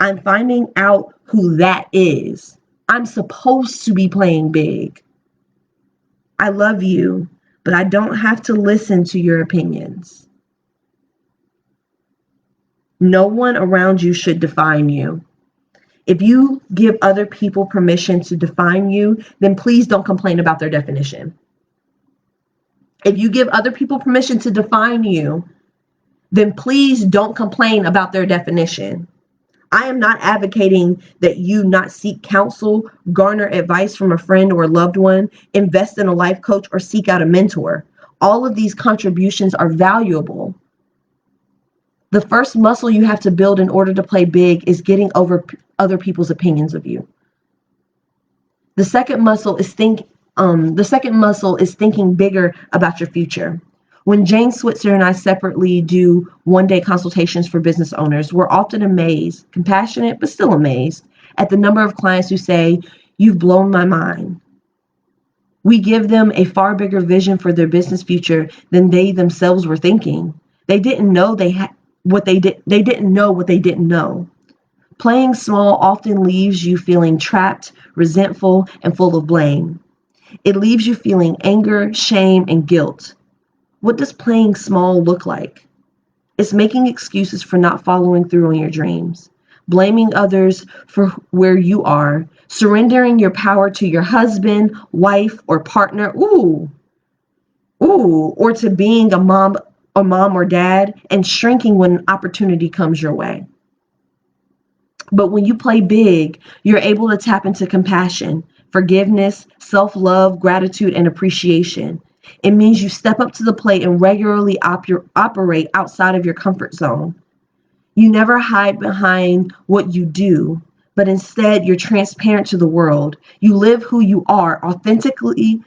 I'm finding out who that is. I'm supposed to be playing big. I love you, but I don't have to listen to your opinions. No one around you should define you. If you give other people permission to define you, then please don't complain about their definition. If you give other people permission to define you, then please don't complain about their definition. I am not advocating that you not seek counsel, garner advice from a friend or a loved one, invest in a life coach, or seek out a mentor. All of these contributions are valuable. The first muscle you have to build in order to play big is getting over other people's opinions of you. The second muscle is thinking bigger about your future. When Jane Switzer and I separately do one-day consultations for business owners, we're often amazed, compassionate, but still amazed at the number of clients who say, you've blown my mind. We give them a far bigger vision for their business future than they themselves were thinking. They didn't know they didn't know what they didn't know. Playing small often leaves you feeling trapped, resentful, and full of blame. It leaves you feeling anger, shame, and guilt. What does playing small look like? It's making excuses for not following through on your dreams, blaming others for where you are, surrendering your power to your husband, wife, or partner, or to being a mom or dad, and shrinking when opportunity comes your way. But when you play big, you're able to tap into compassion, forgiveness, self-love, gratitude, and appreciation. It means you step up to the plate and regularly operate outside of your comfort zone. You never hide behind what you do, but instead you're transparent to the world. You live who you are authentically.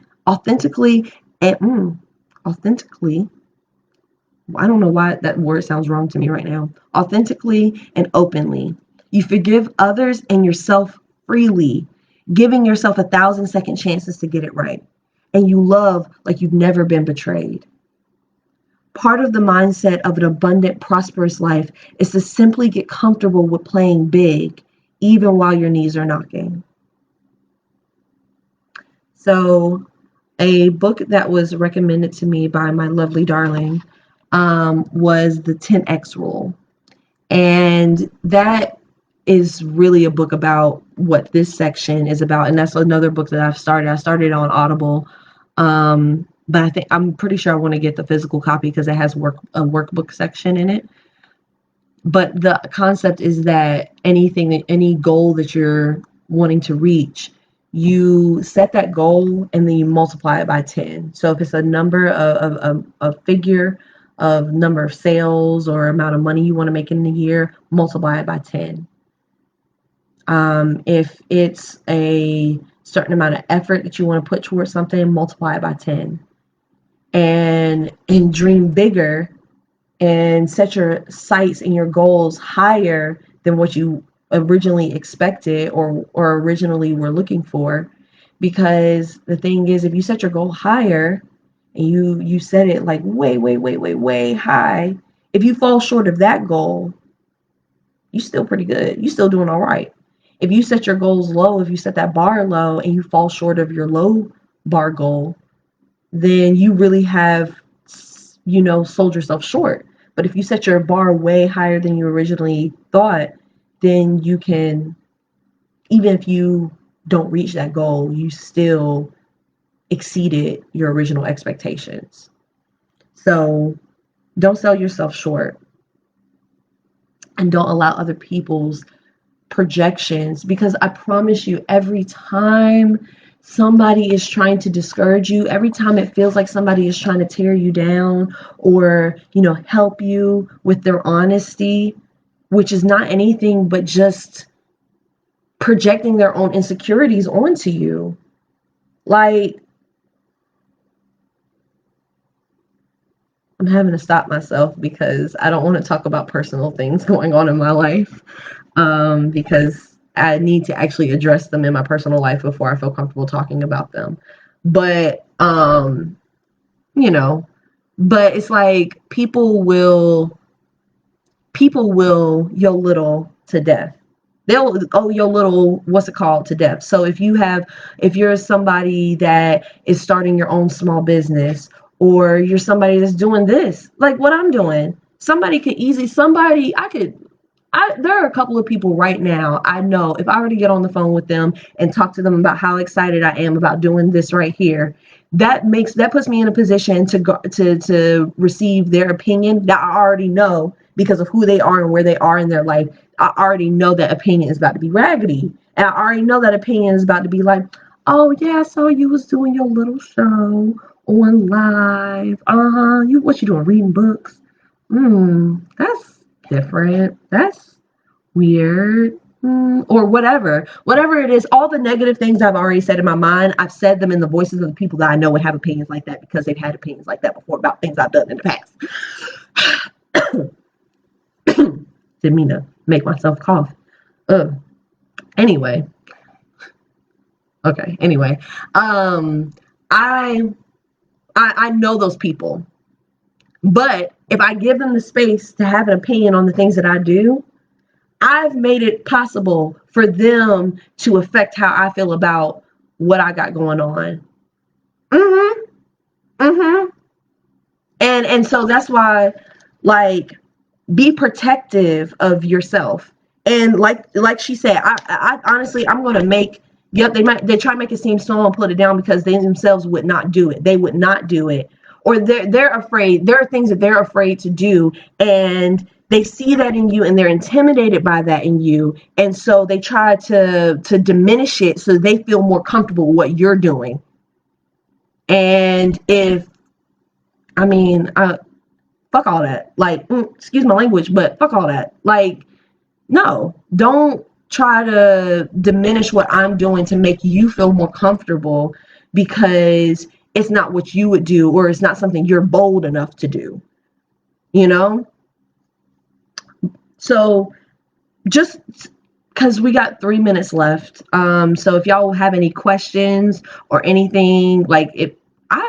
I don't know why that word sounds wrong to me right now. Authentically and openly. You forgive others and yourself freely, giving yourself 1,000 second chances to get it right. And you love like you've never been betrayed. Part of the mindset of an abundant, prosperous life is to simply get comfortable with playing big, even while your knees are knocking. So a book that was recommended to me by my lovely darling was the 10X Rule. And that is really a book about what this section is about. And that's another book that I've started. I started on Audible. But I'm pretty sure I want to get the physical copy because it has a workbook section in it. But the concept is that any goal that you're wanting to reach, you set that goal and then you multiply it by 10. So if it's a number of a figure of number of sales or amount of money you want to make in a year, multiply it by 10. If it's a certain amount of effort that you want to put towards something, multiply it by 10. And dream bigger and set your sights and your goals higher than what you originally expected or originally were looking for. Because the thing is, if you set your goal higher and you set it like way high, if you fall short of that goal, you're still pretty good. You're still doing all right. If you set your goals low, if you set that bar low and you fall short of your low bar goal, then you really have, sold yourself short. But if you set your bar way higher than you originally thought, then you can, even if you don't reach that goal, you still exceeded your original expectations. So don't sell yourself short. And don't allow other people's projections, because I promise you, every time somebody is trying to discourage you, every time it feels like somebody is trying to tear you down or, help you with their honesty, which is not anything but just projecting their own insecurities onto you. Like, I'm having to stop myself because I don't want to talk about personal things going on in my life, because I need to actually address them in my personal life before I feel comfortable talking about them. But, you know, but it's like people will yo little to death. They'll yo little, what's it called, to death. So if you're somebody that is starting your own small business, or you're somebody that's doing this, like what I'm doing, there are a couple of people right now I know, if I were to get on the phone with them and talk to them about how excited I am about doing this right here, that puts me in a position to go to receive their opinion that I already know because of who they are and where they are in their life. I already know that opinion is about to be raggedy, and I already know that opinion is about to be like, oh yeah, I saw you was doing your little show on live. What you doing, reading books? That's different. That's weird. Or whatever it is, all the negative things I've already said in my mind, I've said them in the voices of the people that I know would have opinions like that, because they've had opinions like that before about things I've done in the past. Didn't mean to make myself cough. Anyway. Okay. Anyway, I know those people, but if I give them the space to have an opinion on the things that I do, I've made it possible for them to affect how I feel about what I got going on. And so that's why, like, be protective of yourself. And like she said, I honestly, I'm gonna make, yep, they try to make it seem small and put it down because they themselves would not do it. They would not do it. Or they're afraid. There are things that they're afraid to do, and they see that in you and they're intimidated by that in you. And so they try to diminish it so they feel more comfortable with what you're doing. And fuck all that. Like, excuse my language, but fuck all that. Like, no, don't try to diminish what I'm doing to make you feel more comfortable, because it's not what you would do, or it's not something you're bold enough to do, you know? So just because we got 3 minutes left. So if y'all have any questions or anything, like if y'all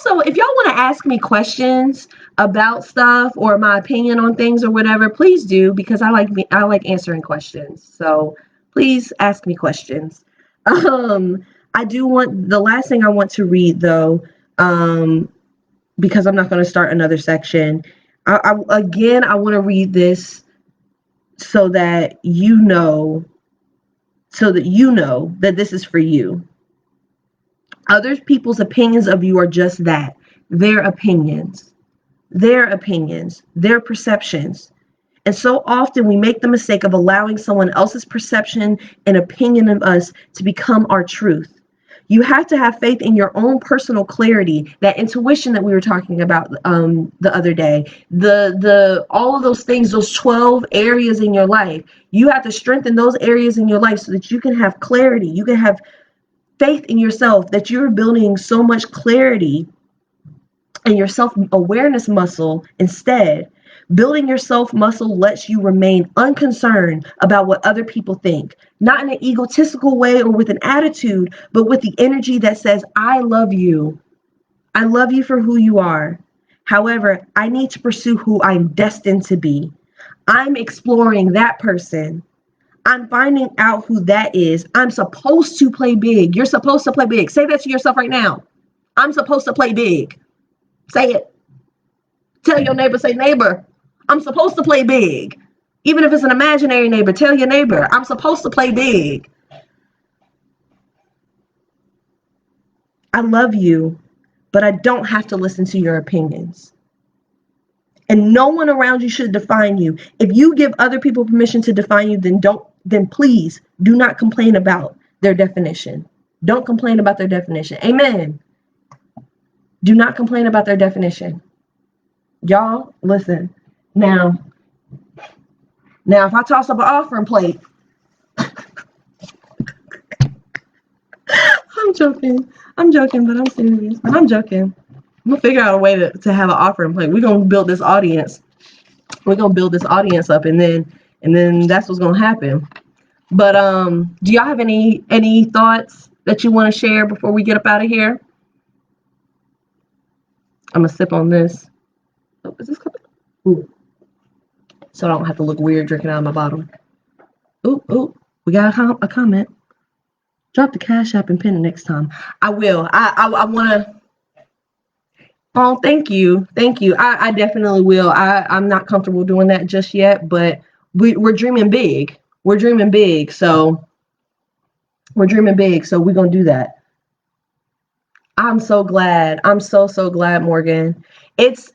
want to ask me questions about stuff or my opinion on things or whatever, please do, because I like answering questions. So please ask me questions. I do want, the last thing I want to read though, because I'm not going to start another section. I want to read this so that you know that this is for you. Other people's opinions of you are just that. Their opinions, their perceptions. And so often we make the mistake of allowing someone else's perception and opinion of us to become our truth. You have to have faith in your own personal clarity, that intuition that we were talking about the other day, the all of those things, those 12 areas in your life. You have to strengthen those areas in your life so that you can have clarity. You can have faith in yourself, that you're building so much clarity in your self-awareness muscle instead. Building your self muscle lets you remain unconcerned about what other people think, not in an egotistical way or with an attitude, but with the energy that says, I love you. I love you for who you are. However, I need to pursue who I'm destined to be. I'm exploring that person. I'm finding out who that is. I'm supposed to play big. You're supposed to play big. Say that to yourself right now. I'm supposed to play big. Say it. Tell your neighbor, say, neighbor, I'm supposed to play big. Even if it's an imaginary neighbor, tell your neighbor, I'm supposed to play big. I love you, but I don't have to listen to your opinions. And no one around you should define you. If you give other people permission to define you, then please do not complain about their definition. Don't complain about their definition. Amen. Do not complain about their definition. Y'all, listen. Now, if I toss up an offering plate, I'm joking. I'm joking, but I'm serious. But I'm joking. I'm gonna figure out a way to have an offering plate. We're gonna build this audience. We're gonna build this audience up, and then that's what's gonna happen. But do y'all have any thoughts that you want to share before we get up out of here? I'm gonna sip on this. Oh, is this coming? Ooh. So I don't have to look weird drinking out of my bottle. Ooh, we got a comment. Drop the Cash App and pin it next time. I will. I want to. Oh, thank you. I definitely will. I'm not comfortable doing that just yet, but we're dreaming big. We're dreaming big. So we're gonna do that. I'm so glad. I'm so glad, Morgan. It's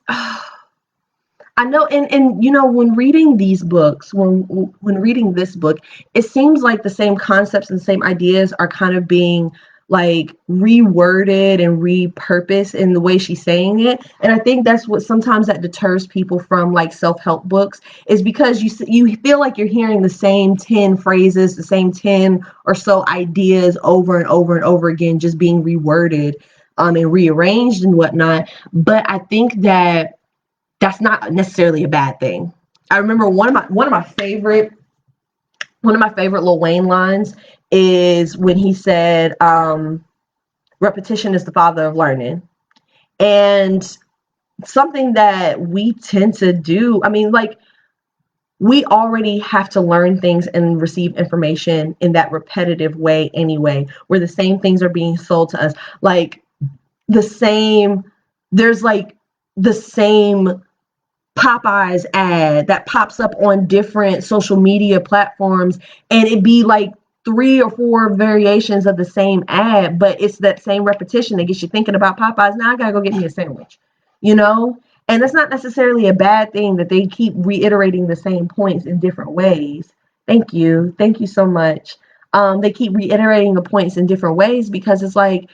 I know, and you know, when reading these books, when reading this book, it seems like the same concepts and the same ideas are kind of being like reworded and repurposed in the way she's saying it. And I think that's what sometimes that deters people from like self-help books, is because you feel like you're hearing the same 10 phrases, the same 10 or so ideas over and over and over again, just being reworded and rearranged and whatnot. But I think that that's not necessarily a bad thing. I remember one of my favorite Lil Wayne lines is when he said, repetition is the father of learning. And something that we tend to do, I mean, like, we already have to learn things and receive information in that repetitive way anyway, where the same things are being sold to us. Like there's like the same Popeyes ad that pops up on different social media platforms, and it'd be like 3 or 4 variations of the same ad, but it's that same repetition that gets you thinking about Popeyes. Now I gotta go get me a sandwich, you know? And that's not necessarily a bad thing that they keep reiterating the same points in different ways. Thank you so much. They keep reiterating the points in different ways because it's like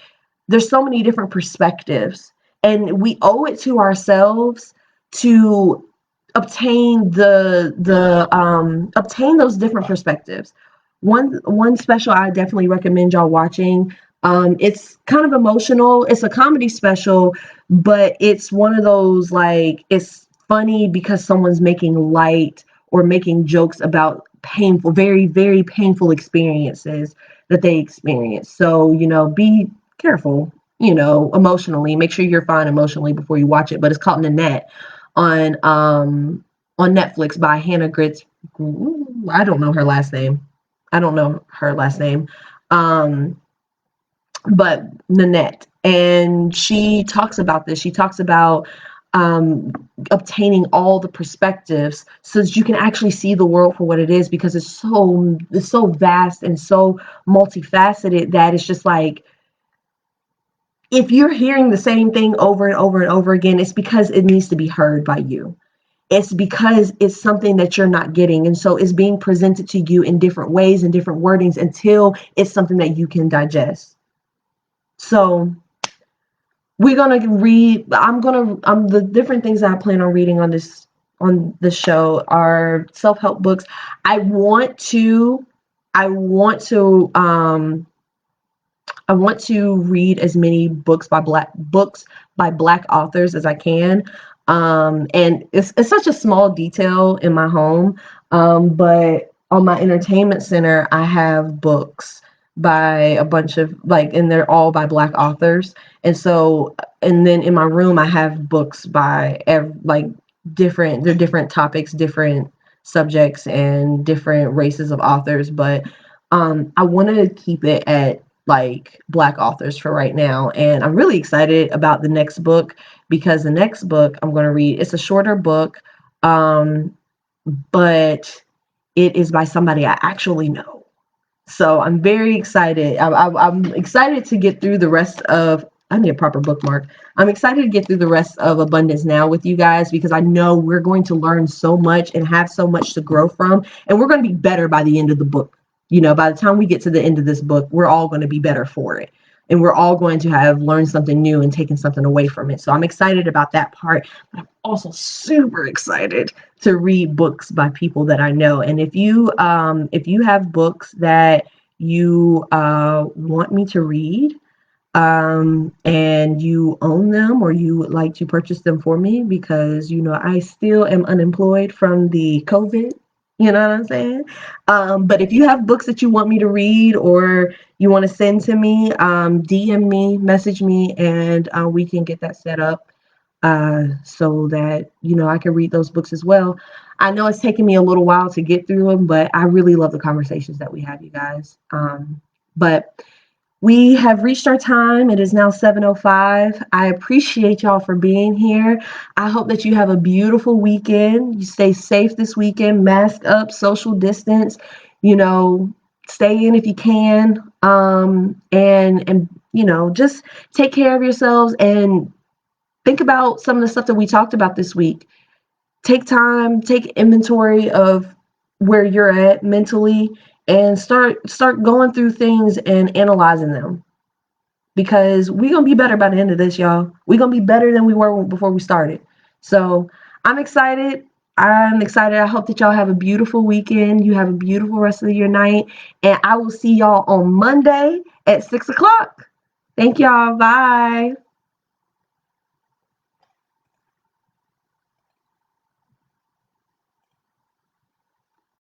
there's so many different perspectives, and we owe it to ourselves to obtain obtain those different perspectives. One special I definitely recommend y'all watching. It's kind of emotional. It's a comedy special, but it's one of those, like, it's funny because someone's making light or making jokes about painful, very, very painful experiences that they experience. So, you know, be careful, you know, emotionally. Make sure you're fine emotionally before you watch it. But it's called Nanette on Netflix by Hannah Gritz. I don't know her last name. But Nanette, and she talks about this. She talks about obtaining all the perspectives so that you can actually see the world for what it is, because it's so vast and so multifaceted that it's just like, if you're hearing the same thing over and over and over again, it's because it needs to be heard by you. It's because it's something that you're not getting. And so it's being presented to you in different ways and different wordings until it's something that you can digest. So we're going to read, the different things that I plan on reading on this show are self-help books. I want to read as many books by Black authors as I can. And it's such a small detail in my home. But on my entertainment center, I have books by a bunch of, like, and they're all by Black authors. And so, and then in my room, I have books by different topics, different subjects, and different races of authors. But I want to keep it at like Black authors for right now. And I'm really excited about the next book, because the next book I'm going to read, it's a shorter book, but it is by somebody I actually know. So I'm very excited. I'm excited to get through the rest of, I need a proper bookmark. I'm excited to get through the rest of Abundance Now with you guys, because I know we're going to learn so much and have so much to grow from. And we're going to be better by the end of the book. You know, by the time we get to the end of this book, we're all going to be better for it. And we're all going to have learned something new and taken something away from it. So I'm excited about that part. But I'm also super excited to read books by people that I know. And if you have books that you want me to read, and you own them or you would like to purchase them for me, because I still am unemployed from the COVID. You know what I'm saying? But if you have books that you want me to read or you want to send to me, DM me, message me, and we can get that set up so that I can read those books as well. I know it's taken me a little while to get through them, but I really love the conversations that we have, you guys. But we have reached our time. It is now 7:05. I appreciate y'all for being here. I hope that you have a beautiful weekend. You stay safe this weekend, mask up, social distance, stay in if you can. And just take care of yourselves and think about some of the stuff that we talked about this week. Take time, take inventory of where you're at mentally, and start going through things and analyzing them, because we're going to be better by the end of this, y'all. We're going to be better than we were before we started. So I'm excited. I hope that y'all have a beautiful weekend. You have a beautiful rest of your night. And I will see y'all on Monday at 6 o'clock. Thank y'all. Bye.